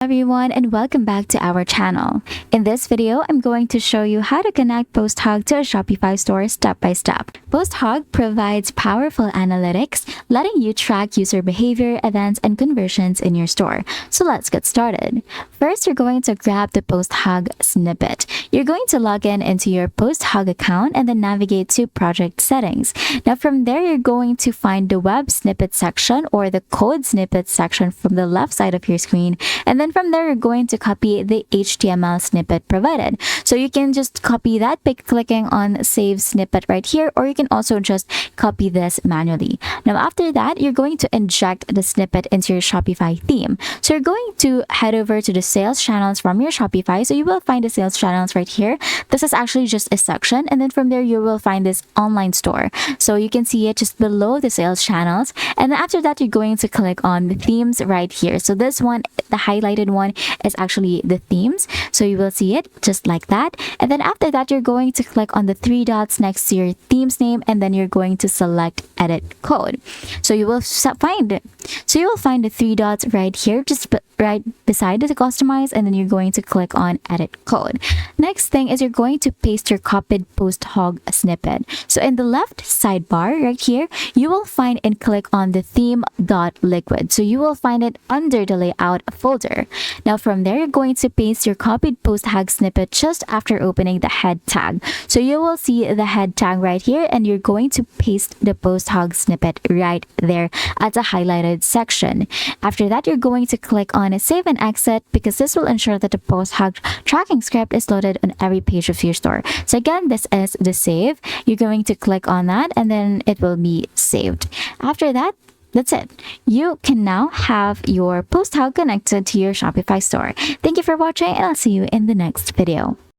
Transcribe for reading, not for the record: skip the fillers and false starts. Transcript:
Everyone, and welcome back to our channel. In this video, I'm going to show you how to connect posthog to a Shopify store step by step. Posthog provides powerful analytics, letting you track user behavior, events, and conversions in your store. So let's get started. First, you're going to grab the posthog snippet. You're going to log in into your posthog account and then navigate to project settings. Now from there, you're going to find the web snippet section or the code snippet section from the left side of your screen, and then from there, you're going to copy the HTML snippet provided. So you can just copy that by clicking on Save Snippet right here, or you can also just copy this manually. Now, after that, you're going to inject the snippet into your Shopify theme. So you're going to head over to the sales channels from your Shopify. So you will find the sales channels right here. This is actually just a section. And then from there, you will find this online store. So you can see it just below the sales channels. And then after that, you're going to click on the themes right here. So this one, the highlighted one, is actually the themes. So you will see it just like that. And then after that, you're going to click on the three dots next to your theme's name, and then you're going to select edit code. So you will find it. So you will find the three dots right here, just right beside the customize, and then you're going to click on edit code. Next thing is you're going to paste your copied posthog snippet. So in the left sidebar right here, you will find and click on the theme.liquid. So you will find it under the layout folder. Now from there, you're going to paste your copied posthog snippet just after opening the head tag. So you will see the head tag right here, and you're going to paste the posthog snippet right there at the highlighted section. After that, you're going to click on save and exit, because this will ensure that the posthog tracking script is loaded on every page of your store. So again, this is the save. You're going to click on that, and then it will be saved. After that, that's it. You can now have your posthog connected to your Shopify store. Thank you for watching, and I'll see you in the next video.